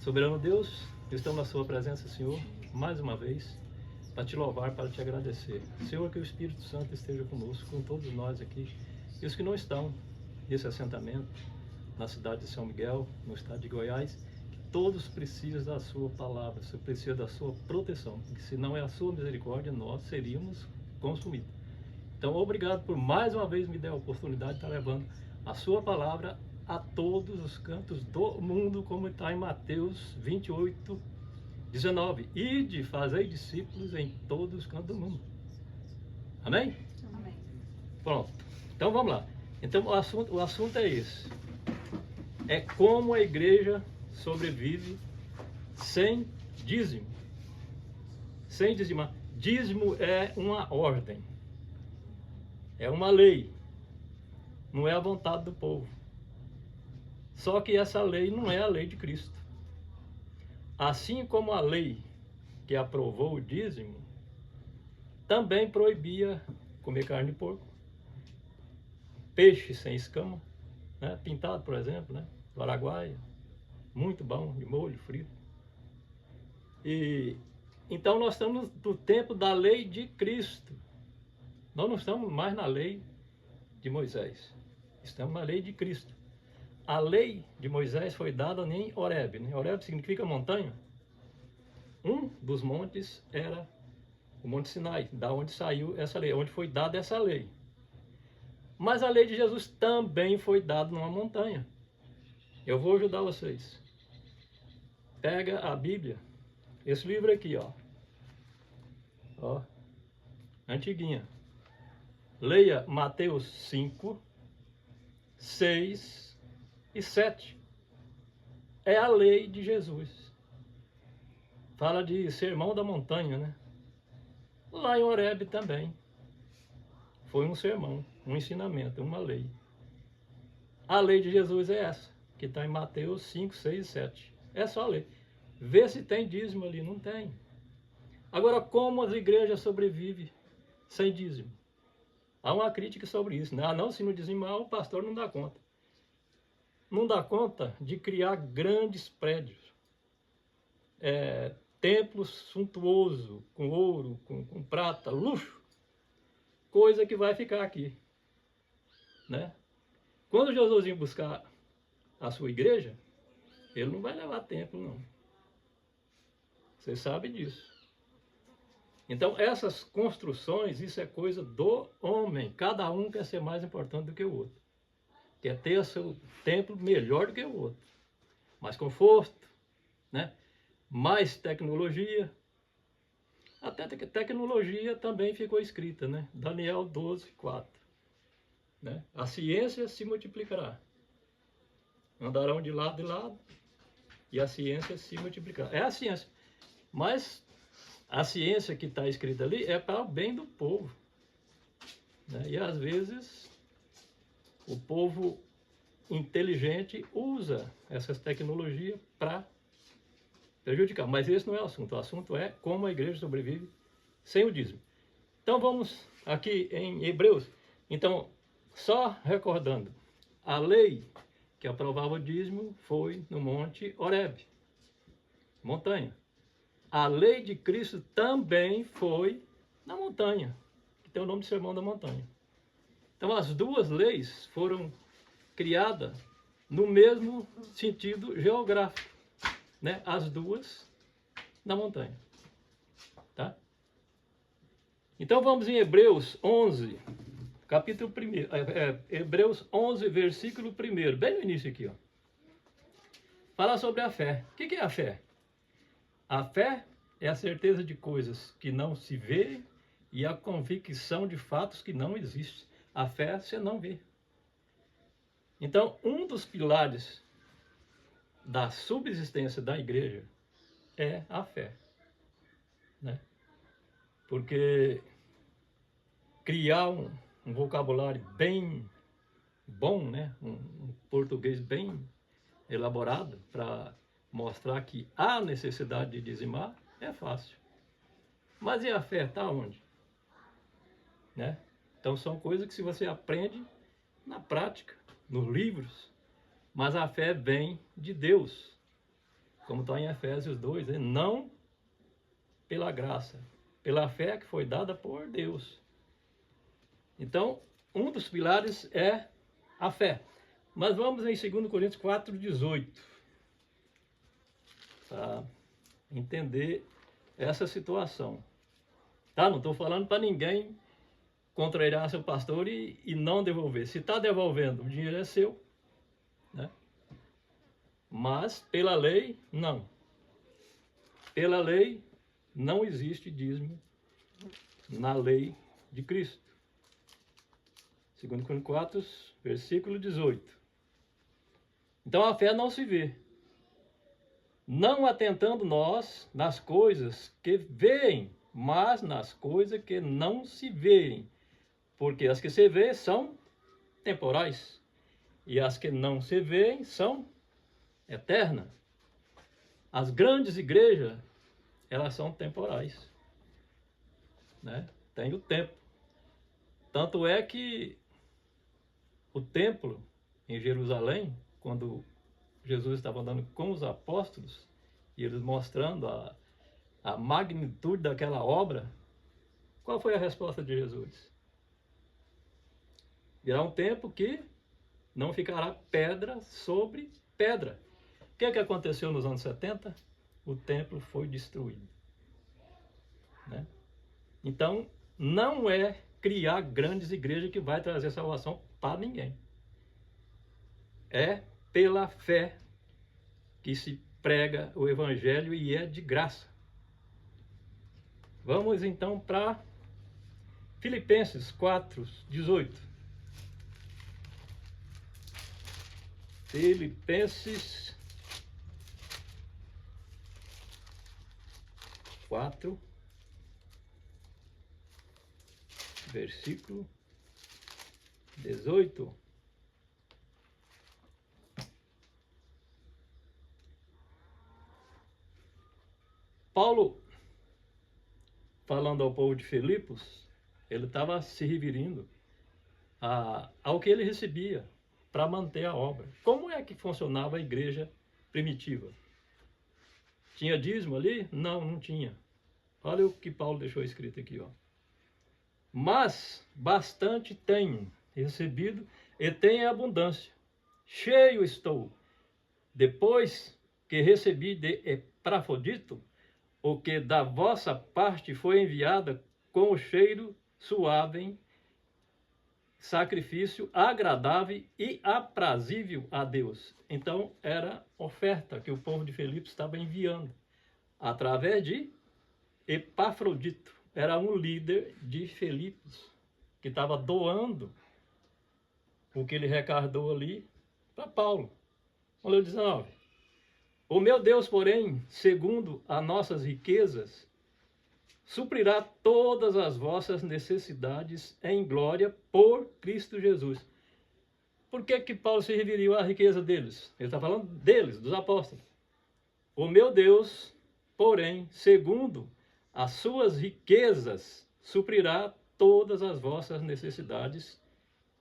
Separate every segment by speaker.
Speaker 1: Soberano Deus, estamos na sua presença, Senhor, mais uma vez, para te louvar, para te agradecer. Senhor, que o Espírito Santo esteja conosco, com todos nós aqui, e os que não estão nesse assentamento, na cidade de São Miguel, no estado de Goiás, que todos precisam da sua palavra, precisam da sua proteção, porque se não é a sua misericórdia, nós seríamos consumidos. Então, obrigado por mais uma vez me dar a oportunidade de estar levando a sua palavra a todos os cantos do mundo, como está em Mateus 28, 19. Ide, fazei discípulos em todos os cantos do mundo. Amém?
Speaker 2: Amém.
Speaker 1: Pronto. Então vamos lá. Então o assunto é esse. É como a igreja sobrevive sem dízimo. Sem dizimar. Dízimo é uma ordem. É uma lei. Não é a vontade do povo. Só que essa lei não é a lei de Cristo. Assim como a lei que aprovou o dízimo, também proibia comer carne de porco, peixe sem escama, né? Pintado, por exemplo, né? Do Araguaia, muito bom, de molho, frito. E então nós estamos no tempo da lei de Cristo. Nós não estamos mais na lei de Moisés. Estamos na lei de Cristo. A lei de Moisés foi dada em Horebe, né? Horebe significa montanha. Um dos montes era o Monte Sinai, da onde saiu essa lei, onde foi dada essa lei. Mas a lei de Jesus também foi dada numa montanha. Eu vou ajudar vocês. Pega a Bíblia, esse livro aqui, ó, antiguinha. Leia Mateus 5, 6 e 7. É a lei de Jesus. Fala de sermão da montanha, né? Lá em Horebe também. Foi um sermão, um ensinamento, uma lei. A lei de Jesus é essa, que está em Mateus 5, 6 e 7. É só a lei. Vê se tem dízimo ali, não tem. Agora, como as igrejas sobrevivem sem dízimo? Há uma crítica sobre isso, né? Ah, não, se não dizimar, o pastor não dá conta. Não dá conta de criar grandes prédios, templos suntuosos, com ouro, com prata, luxo, coisa que vai ficar aqui, né? Quando Jesus vir buscar a sua igreja, ele não vai levar templo, não. Você sabe disso. Então, essas construções, isso é coisa do homem. Cada um quer ser mais importante do que o outro. Quer ter o seu templo melhor do que o outro. Mais conforto, né? Mais tecnologia. Até que tecnologia também ficou escrita, né? Daniel 12, 4. Né? A ciência se multiplicará. Andarão de lado em lado e a ciência se multiplicará. É a ciência. Mas a ciência que está escrita ali é para o bem do povo. Né? E às vezes o povo inteligente usa essas tecnologias para prejudicar. Mas esse não é o assunto. O assunto é como a igreja sobrevive sem o dízimo. Então vamos aqui em Hebreus. Então, só recordando, a lei que aprovava o dízimo foi no Monte Horebe, montanha. A lei de Cristo também foi na montanha, que tem o nome de Sermão da Montanha. Então as duas leis foram criadas no mesmo sentido geográfico, né? As duas na montanha, tá? Então vamos em Hebreus 11, capítulo 1, Hebreus 11, versículo 1, bem no início aqui, ó. Fala sobre a fé. O que é a fé? A fé é a certeza de coisas que não se vê e a convicção de fatos que não existem. A fé você não vê. Então, um dos pilares da subsistência da igreja é a fé, né? Porque criar um vocabulário bem bom, né? Um português bem elaborado para mostrar que há necessidade de dizimar é fácil. Mas e a fé está onde? Né? Então são coisas que se você aprende na prática, nos livros, mas a fé vem de Deus. como está em Efésios 2, né? Não pela graça, pela fé que foi dada por Deus. Então, um dos pilares é a fé. Mas vamos em 2 Coríntios 4,18, para entender essa situação. Tá? Não estou falando para ninguém contrariar seu pastor e não devolver. Se está devolvendo, o dinheiro é seu, né? Mas pela lei, não. Pela lei, não existe dízimo na lei de Cristo. 2 Coríntios 4, versículo 18. Então a fé não se vê, não atentando nós nas coisas que veem, mas nas coisas que não se veem, porque as que se veem são temporais, e as que não se veem são eternas. As grandes igrejas, elas são temporais, né? Tem o tempo. Tanto é que o templo em Jerusalém, quando Jesus estava andando com os apóstolos, e eles mostrando a magnitude daquela obra, qual foi a resposta de Jesus? Virá um tempo que não ficará pedra sobre pedra. O que aconteceu nos anos 70? O templo foi destruído, né? Então, não é criar grandes igrejas que vai trazer salvação para ninguém. É pela fé que se prega o evangelho e é de graça. Vamos então para Filipenses 4:18. Filipenses 4, versículo 18. Paulo, falando ao povo de Filipos, ele estava se referindo ao que ele recebia para manter a obra. Como é que funcionava a igreja primitiva? Tinha dízimo ali? Não, não tinha. Olha o que Paulo deixou escrito aqui, ó. Mas bastante tenho recebido e tenho abundância. Cheio estou. Depois que recebi de Epafrodito, o que da vossa parte foi enviada com o cheiro suave, sacrifício agradável e aprazível a Deus. Então, era oferta que o povo de Filipos estava enviando, através de Epafrodito. Era um líder de Filipos, que estava doando o que ele recardou ali para Paulo. Olha o 19. O meu Deus, porém, segundo as nossas riquezas, suprirá todas as vossas necessidades em glória por Cristo Jesus. Por que Paulo se referiu à riqueza deles? Ele está falando deles, dos apóstolos. O meu Deus, porém, segundo as suas riquezas, suprirá todas as vossas necessidades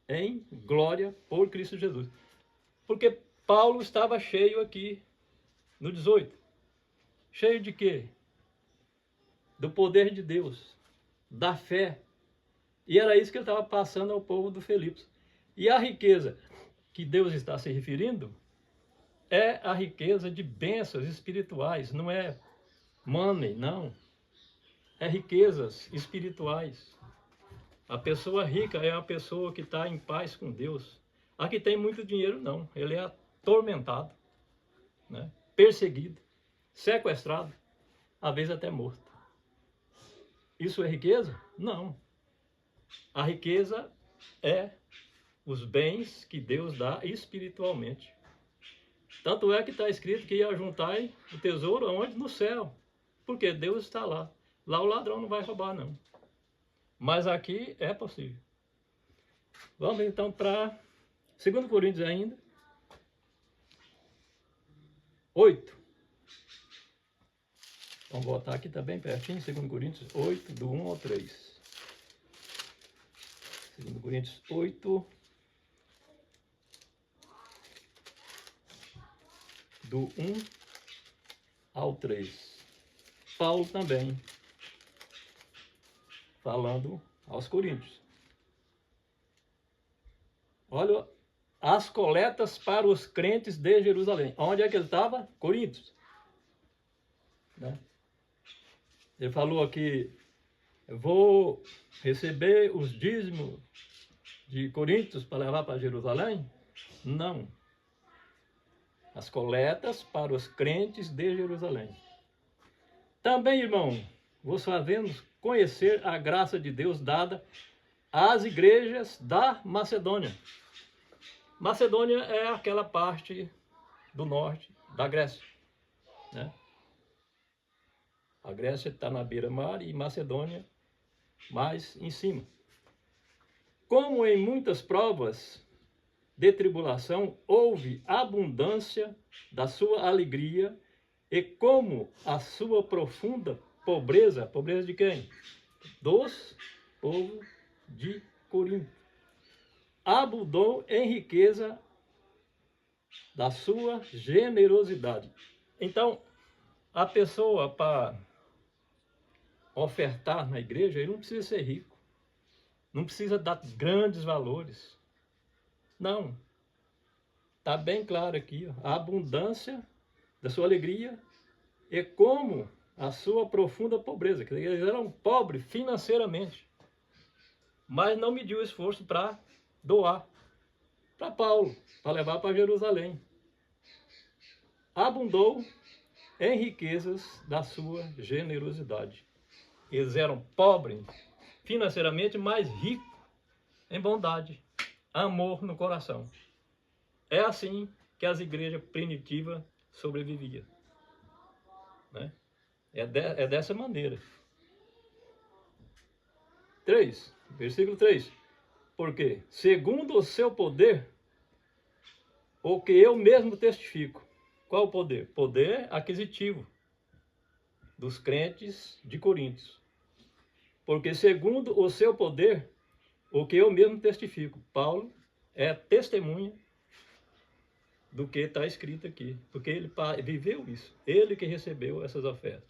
Speaker 1: em glória por Cristo Jesus. Porque Paulo estava cheio aqui no 18. Cheio de quê? Do poder de Deus, da fé. E era isso que ele estava passando ao povo do Filipos. E a riqueza que Deus está se referindo é a riqueza de bênçãos espirituais, não é money, não. É riquezas espirituais. A pessoa rica é a pessoa que está em paz com Deus. A que tem muito dinheiro, não. Ele é atormentado, né? Perseguido, sequestrado, às vezes até morto. Isso é riqueza? Não. A riqueza é os bens que Deus dá espiritualmente. Tanto é que está escrito que ia juntar o tesouro onde? No céu. Porque Deus está lá. Lá o ladrão não vai roubar, não. Mas aqui é possível. Vamos então para 2 Coríntios ainda. 8. Vamos botar aqui também pertinho, 2 Coríntios 8, do 1 ao 3. 2 Coríntios 8, do 1 ao 3. Paulo também, falando aos coríntios. Olha, as coletas para os crentes de Jerusalém. Onde é que ele estava? Coríntios. Né? Ele falou aqui, eu vou receber os dízimos de Coríntios para levar para Jerusalém? Não. As coletas para os crentes de Jerusalém. Também, irmão, vos fazemos conhecer a graça de Deus dada às igrejas da Macedônia. Macedônia é aquela parte do norte da Grécia, né? A Grécia está na beira-mar e Macedônia mais em cima. Como em muitas provas de tribulação houve abundância da sua alegria, e como a sua profunda pobreza, pobreza de quem? Dos povos de Corinto, abundou em riqueza da sua generosidade. Então, a pessoa para ofertar na igreja, ele não precisa ser rico, não precisa dar grandes valores. Não. Está bem claro aqui, ó, a abundância da sua alegria e como a sua profunda pobreza. Quer dizer, eles eram pobres financeiramente, mas não mediu esforço para doar para Paulo, para levar para Jerusalém. Abundou em riquezas da sua generosidade. Eles eram pobres financeiramente, mas ricos em bondade, amor no coração. É assim que as igrejas primitivas sobreviviam, né? É dessa maneira. 3, versículo 3. Porque, segundo o seu poder, o que eu mesmo testifico. Qual o poder? Poder aquisitivo dos crentes de Coríntios. Porque, segundo o seu poder, o que eu mesmo testifico. Paulo é testemunha do que está escrito aqui, porque ele viveu isso, ele que recebeu essas ofertas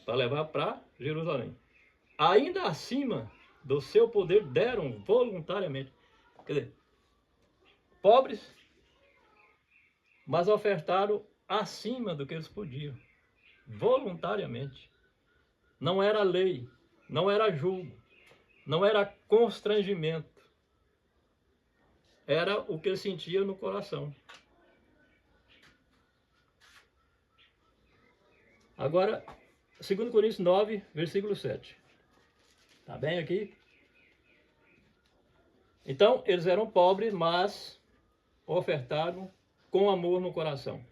Speaker 1: para levar para Jerusalém. Ainda acima do seu poder deram voluntariamente, quer dizer, pobres, mas ofertaram acima do que eles podiam, voluntariamente. Não era lei, não era julgo, não era constrangimento, era o que ele sentia no coração. Agora, 2 Coríntios 9, versículo 7. Está bem aqui? Então, eles eram pobres, mas ofertaram com amor no coração.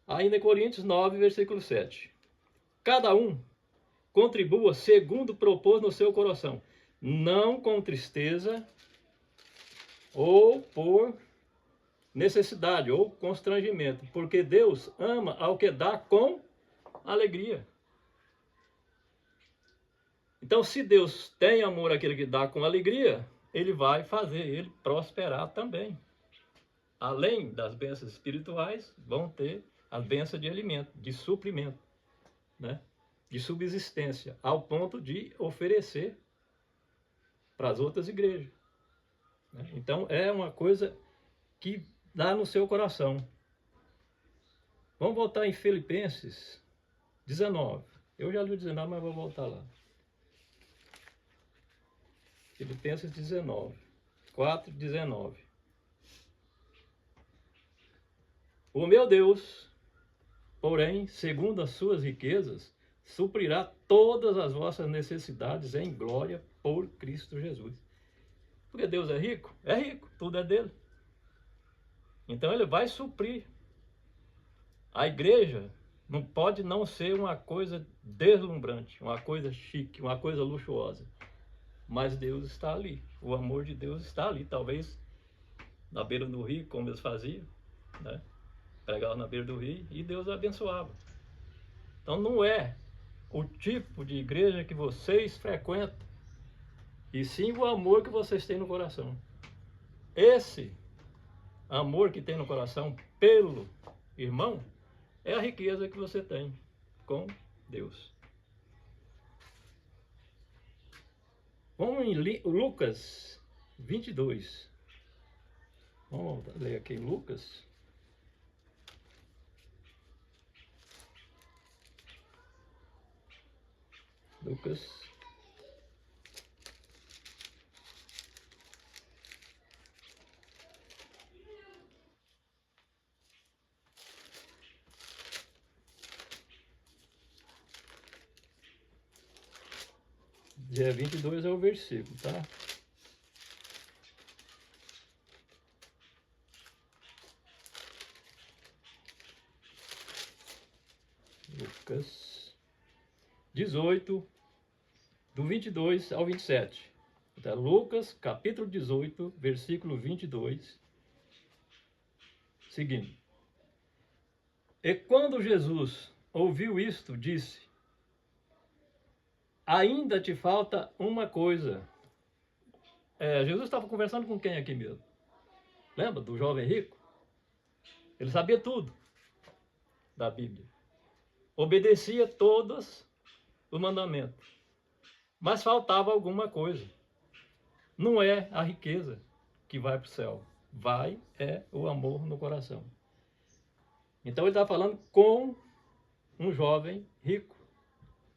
Speaker 1: Ainda em Coríntios 9, versículo 7. Cada um contribua segundo propôs no seu coração, não com tristeza ou por necessidade ou constrangimento, porque Deus ama ao que dá com alegria. Então, se Deus tem amor àquele que dá com alegria, ele vai fazer ele prosperar também. Além das bênçãos espirituais, vão ter as bênçãos de alimento, de suprimento, né? De subsistência, ao ponto de oferecer para as outras igrejas, né? Então, é uma coisa que dá no seu coração. Vamos voltar em Filipenses 19. Eu já li o 19, mas vou voltar lá. Filipenses 19, 4, 19. O meu Deus, porém, segundo as suas riquezas, suprirá todas as vossas necessidades em glória por Cristo Jesus. Porque Deus é rico, tudo é dele. Então ele vai suprir. A igreja não pode não ser uma coisa deslumbrante, uma coisa chique, uma coisa luxuosa. Mas Deus está ali, o amor de Deus está ali, talvez na beira do rio, como eles faziam, né? Pregavam na beira do rio e Deus abençoava. Então não é o tipo de igreja que vocês frequentam, e sim o amor que vocês têm no coração. Esse amor que tem no coração pelo irmão é a riqueza que você tem com Deus. Vamos em Lucas 22. Vamos ler aqui Lucas. Lucas. Dia 22 é o versículo, tá? Lucas 18, do 22 ao 27. Então, Lucas, capítulo 18, versículo 22, seguindo. E quando Jesus ouviu isto, disse: ainda te falta uma coisa. Jesus estava conversando com quem aqui mesmo? Lembra do jovem rico? Ele sabia tudo da Bíblia. Obedecia todos os mandamentos. Mas faltava alguma coisa. Não é a riqueza que vai para o céu. É o amor no coração. Então ele está falando com um jovem rico.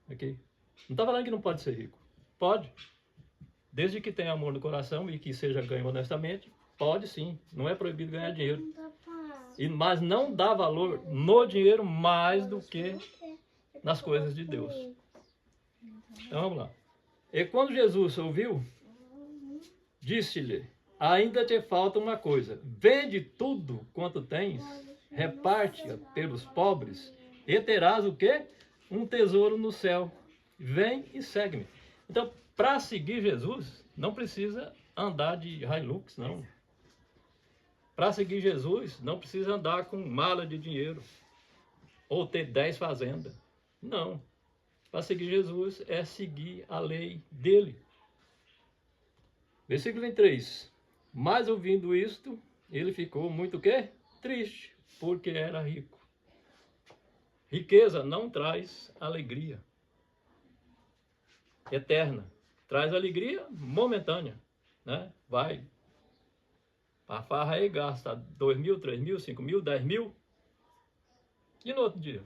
Speaker 1: Aqui. Não está falando que não pode ser rico. Pode. Desde que tenha amor no coração e que seja ganho honestamente, pode sim. Não é proibido ganhar dinheiro. Mas não dá valor no dinheiro mais do que nas coisas de Deus. Então vamos lá. E quando Jesus ouviu, disse-lhe: ainda te falta uma coisa. Vende tudo quanto tens, reparte-a pelos pobres, e terás o quê? Um tesouro no céu. Vem e segue-me. Então, para seguir Jesus, não precisa andar de Hilux, não. Para seguir Jesus, não precisa andar com mala de dinheiro ou ter 10 fazendas. Não. Para seguir Jesus é seguir a lei dele. Versículo 23. Mas ouvindo isto, ele ficou muito o quê? Triste, porque era rico. Riqueza não traz alegria eterna. Traz alegria momentânea, né? Vai a farra aí gasta 2 mil, 3 mil, 5 mil, 10 mil. E no outro dia?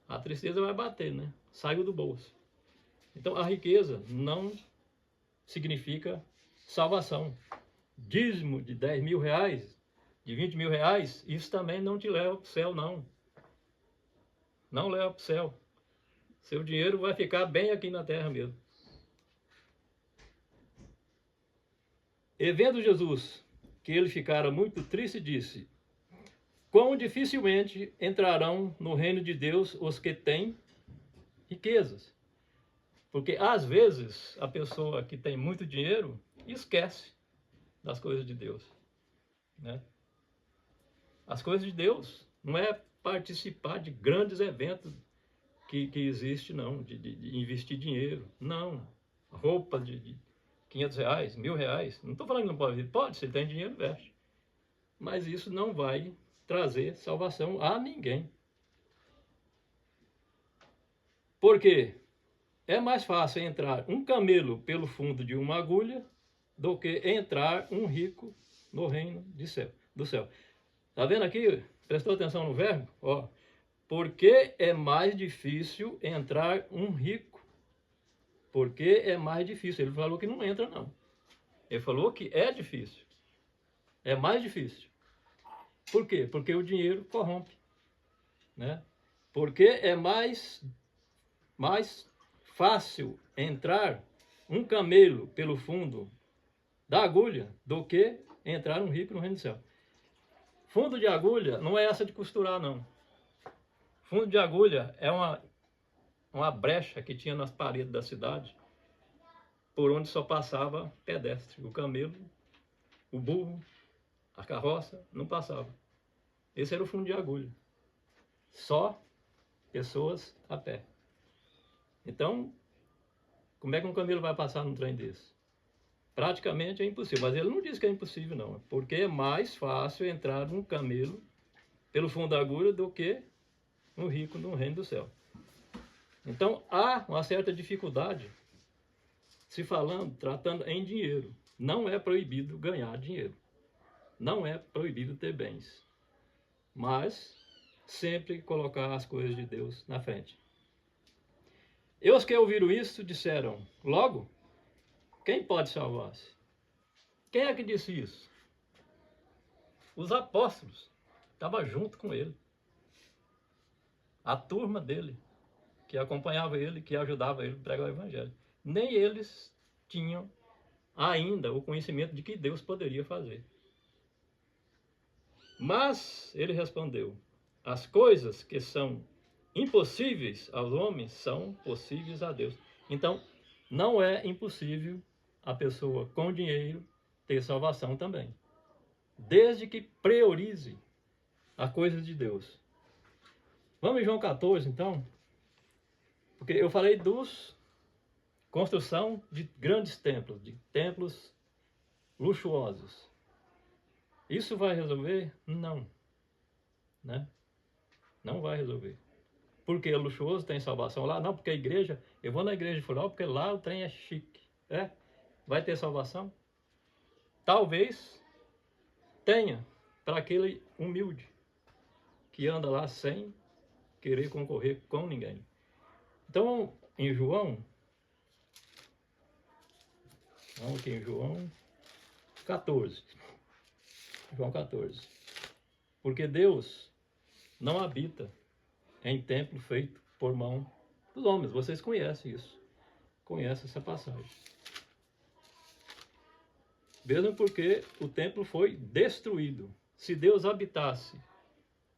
Speaker 1: A tristeza vai bater, né? Saiu do bolso. Então a riqueza não significa salvação. Dízimo de 10 mil reais, de 20 mil reais, isso também não te leva para o céu, não. Não leva para o céu. Seu dinheiro vai ficar bem aqui na terra mesmo. E vendo Jesus que ele ficara muito triste, disse: quão dificilmente entrarão no reino de Deus os que têm riquezas. Porque às vezes a pessoa que tem muito dinheiro esquece das coisas de Deus, né? As coisas de Deus não é participar de grandes eventos que existe, não, de investir dinheiro, não. Roupa de 500 reais, 1.000 reais, não estou falando que não pode vir, pode, se ele tem dinheiro, investe. Mas isso não vai trazer salvação a ninguém. Por quê? É mais fácil entrar um camelo pelo fundo de uma agulha do que entrar um rico no reino do céu. Tá vendo aqui? Prestou atenção no verbo? Ó, porque é mais difícil entrar um rico. Porque é mais difícil. Ele falou que não entra, não. Ele falou que é difícil. É mais difícil. Por quê? Porque o dinheiro corrompe, né? Porque é mais fácil entrar um camelo pelo fundo da agulha do que entrar um rico no reino do céu. Fundo de agulha não é essa de costurar, não. Fundo de agulha é uma brecha que tinha nas paredes da cidade, por onde só passava pedestre. O camelo, o burro, a carroça, não passava. Esse era o fundo de agulha. Só pessoas a pé. Então, como é que um camelo vai passar num trem desse? Praticamente é impossível. Mas ele não diz que é impossível, não. Porque é mais fácil entrar um camelo pelo fundo da agulha do que um rico no reino do céu. Então, há uma certa dificuldade se falando, tratando em dinheiro. Não é proibido ganhar dinheiro. Não é proibido ter bens. Mas sempre colocar as coisas de Deus na frente. E os que ouviram isso disseram, logo, quem pode salvar-se? Quem é que disse isso? Os apóstolos. Estavam junto com ele. A turma dele, que acompanhava ele, que ajudava ele a pregar o evangelho. Nem eles tinham ainda o conhecimento de que Deus poderia fazer. Mas ele respondeu, as coisas que são impossíveis aos homens são possíveis a Deus. Então, não é impossível a pessoa com dinheiro ter salvação também. Desde que priorize a coisa de Deus. Vamos em João 14, então? Porque eu falei dos construção de grandes templos, de templos luxuosos. Isso vai resolver? Não. Né? Não vai resolver. Porque é luxuoso, tem salvação lá? Não, porque a igreja, eu vou na igreja de fulano porque lá o trem é chique. É? Vai ter salvação? Talvez tenha para aquele humilde que anda lá sem querer concorrer com ninguém. Então, em João, vamos aqui em João 14. João 14. Porque Deus não habita em templo feito por mão dos homens. Vocês conhecem isso. Conhecem essa passagem. Mesmo porque o templo foi destruído. Se Deus habitasse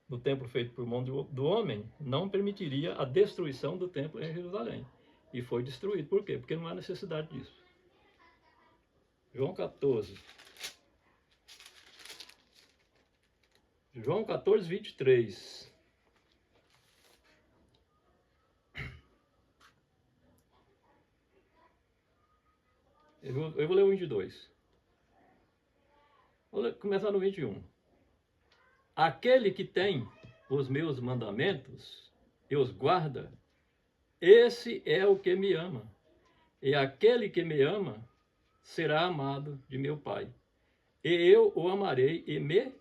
Speaker 1: no templo feito por mão do homem, não permitiria a destruição do templo em Jerusalém. E foi destruído. Por quê? Porque não há necessidade disso. João 14. João 14, 23. Eu vou ler o 22. Vou começar no 21. Aquele que tem os meus mandamentos e os guarda, esse é o que me ama. E aquele que me ama será amado de meu Pai. E eu o amarei e me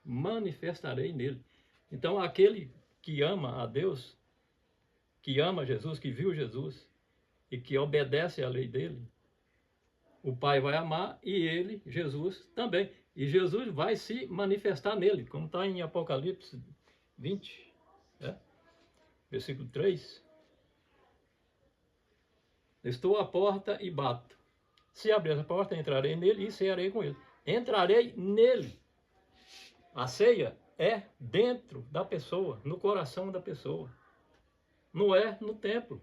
Speaker 1: manifestarei nele. Então, aquele que ama a Deus, que ama Jesus, que viu Jesus e que obedece à lei dele, o Pai vai amar e ele, Jesus, também. E Jesus vai se manifestar nele, como está em Apocalipse 20, né? Versículo 3. Estou à porta e bato. Se abrir essa porta, entrarei nele e cearei com ele. Entrarei nele. A ceia é dentro da pessoa, no coração da pessoa. Não é no templo.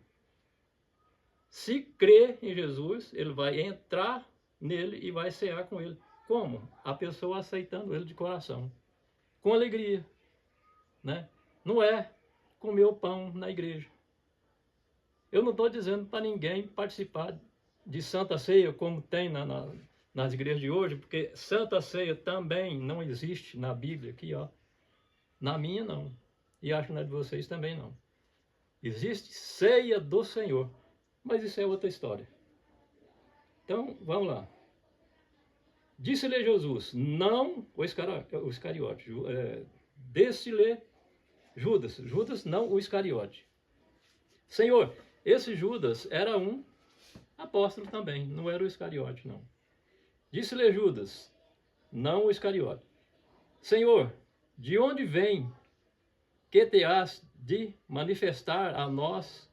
Speaker 1: Se crer em Jesus, ele vai entrar nele e vai cear com ele. Como? A pessoa aceitando ele de coração. Com alegria. Né? Não é comer o pão na igreja. Eu não estou dizendo para ninguém participar de Santa Ceia, como tem nas igrejas de hoje, porque Santa Ceia também não existe na Bíblia aqui, ó. Na minha não. E acho que na de vocês também não. Existe ceia do Senhor. Mas isso é outra história. Então, vamos lá. Disse-lhe Jesus, não o Iscariote. Disse-lhe Judas. Judas, não o Iscariote. Senhor, esse Judas era um apóstolo também, não era o Iscariote, não. Disse-lhe Judas, não o Iscariote. Senhor, de onde vem que te has de manifestar a nós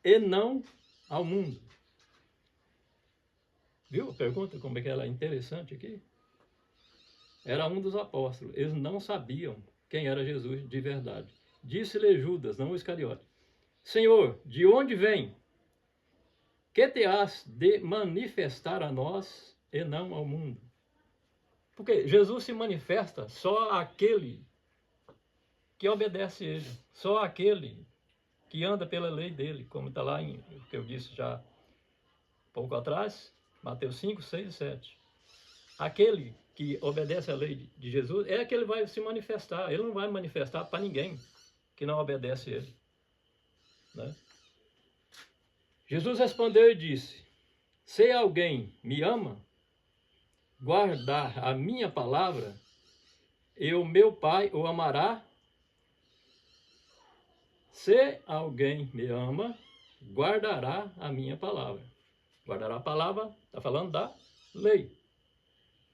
Speaker 1: e não ao mundo? Viu a pergunta como é que ela é interessante aqui? Era um dos apóstolos, eles não sabiam quem era Jesus de verdade. Disse-lhe Judas, não o Iscariote, Senhor, de onde vem que te has de manifestar a nós e não ao mundo? Porque Jesus se manifesta só àquele que obedece a ele, só àquele que anda pela lei dele, como está lá em o que eu disse já pouco atrás, Mateus 5, 6 e 7. Aquele que obedece à lei de Jesus é que ele vai se manifestar, ele não vai manifestar para ninguém que não obedece a ele. Né? Jesus respondeu e disse: se alguém me ama, guardar a minha palavra, e o meu Pai o amará. Se alguém me ama, guardará a minha palavra. Guardará a palavra, está falando da lei.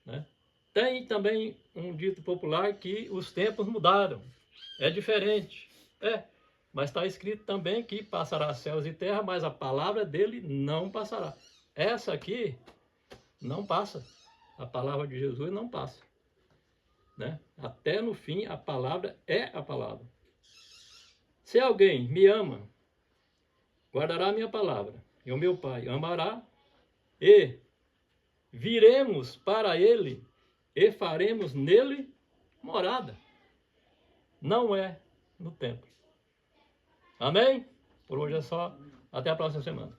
Speaker 1: Né? Tem também um dito popular que os tempos mudaram. É diferente. Mas está escrito também que passará céus e terra, mas a palavra dele não passará. Essa aqui não passa. A palavra de Jesus não passa. Né? Até no fim, a palavra é a palavra. Se alguém me ama, guardará a minha palavra, e o meu Pai amará, e viremos para ele, e faremos nele morada. Não é no templo. Amém? Por hoje é só. Até a próxima semana.